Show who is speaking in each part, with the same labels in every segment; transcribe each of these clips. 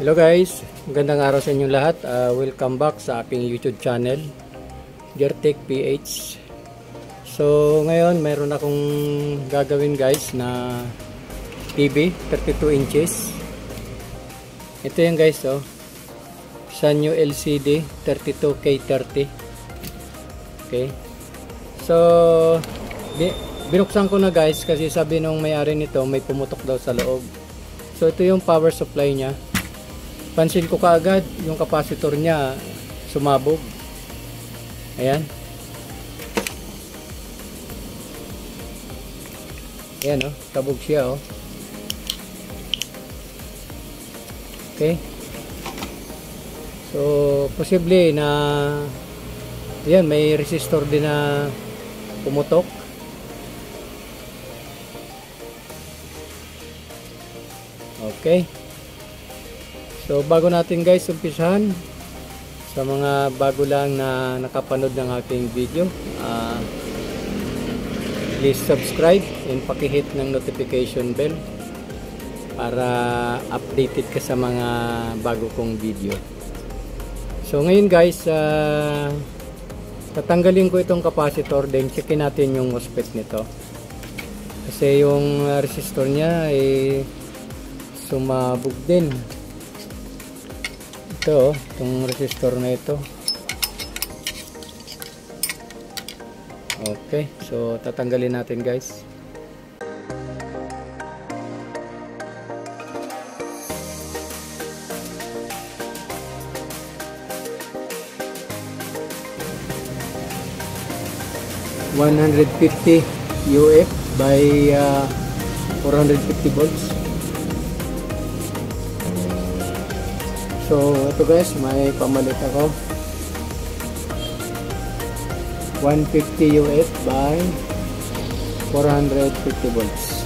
Speaker 1: Hello guys, magandang araw sa inyong lahat. Welcome back sa aking YouTube channel, Geartech PH. So ngayon mayroon akong gagawin guys na TV 32 inches. Ito yan guys, Sanyo LCD 32K30. Okay. So binuksan ko na guys kasi sabi nung may-ari nito may pumutok daw sa loob. So ito yung power supply niya. Pansin ko kaagad yung capacitor niya sumabog. Ayan. Ayan sabog siya Okay. So posible na ayan, may resistor din na pumutok. Okay. So bago natin guys umpisahan, sa mga bago lang na nakapanood ng aking video, please subscribe and pakihit ng notification bell para updated ka sa mga bago kong video. So ngayon guys, tatanggalin ko itong capacitor, then checkin natin yung MOSFET nito kasi yung resistor niya ay sumabog din. Ito itong resistor na ito. Okay, so tatanggalin natin guys. $150 UF by 450 volts. So ito guys, may pamalit ako 150 UF by 450 volts.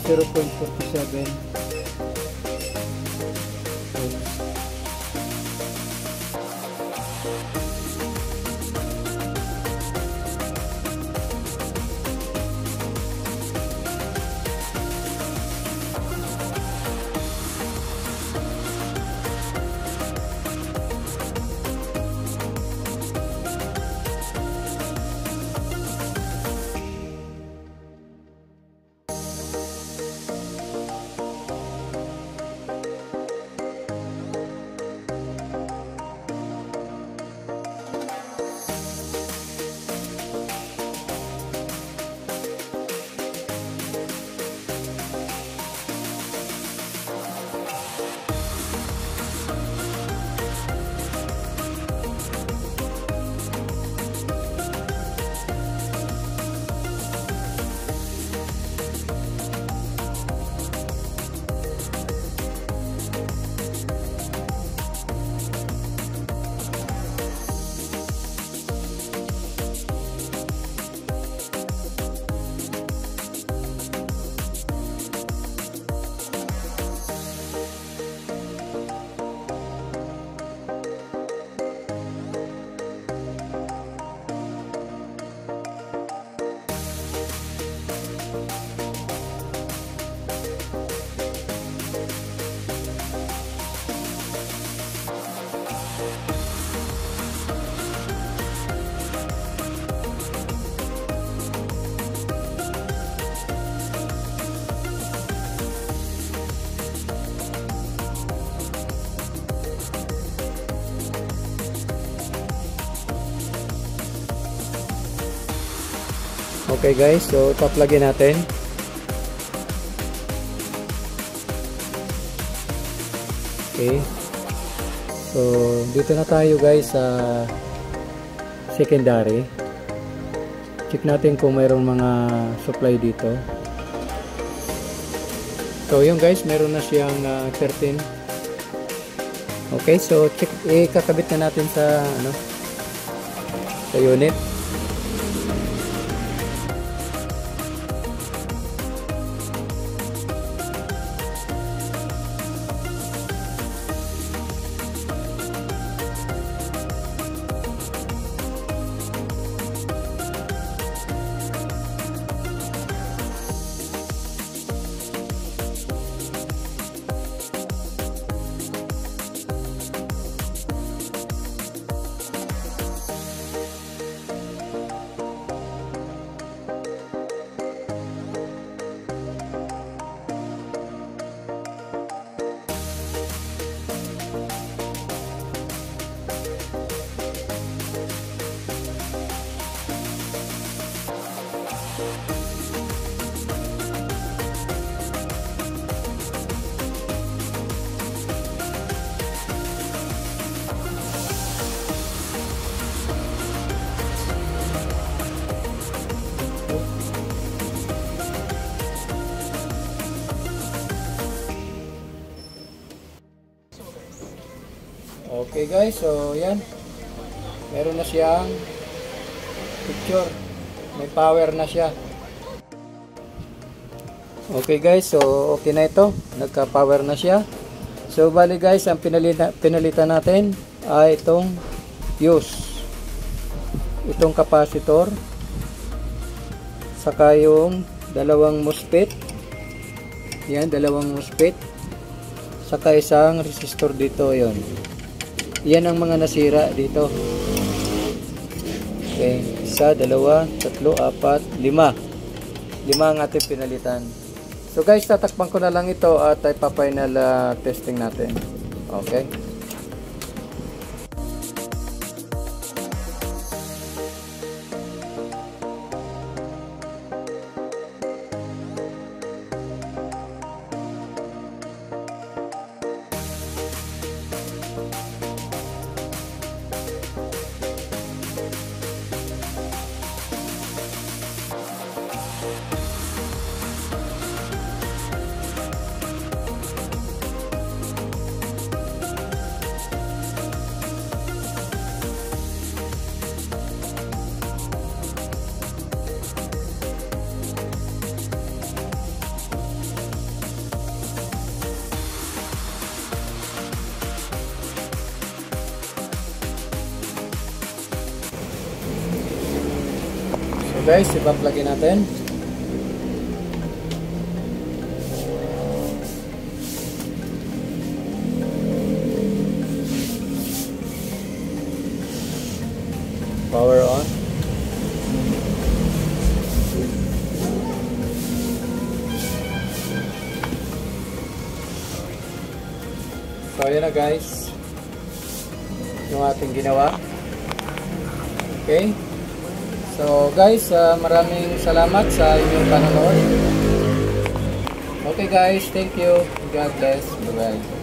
Speaker 1: Zero 0.47. Okay guys, so taplagin natin. Okay. So dito na tayo guys sa secondary. Check natin kung mayroong mga supply dito. So yun guys, meron na siyang 13. Okay, so check, kakabit na natin sa sa unit. Okay guys, so yan. Meron na siyang picture. May power na siya. Okay guys, so okay na ito. Nagka-power na siya. So bali guys, ang pinalitan natin ay itong fuse. Itong capacitor. Saka yung dalawang MOSFET. Yan, dalawang MOSFET. Saka isang resistor dito, yon. Yan ang mga nasira dito. Okay, 1, 2, 3, 4, 5. 5 ang ating pinalitan. So guys, tatakpan ko na lang ito at ipa-final testing natin. Okay. Guys, ipa-plugin natin. Power on. So ayan na guys, yung ating ginawa. Okay. So guys, maraming salamat sa inyong panonood. Okay guys, thank you. God bless. Bye-bye.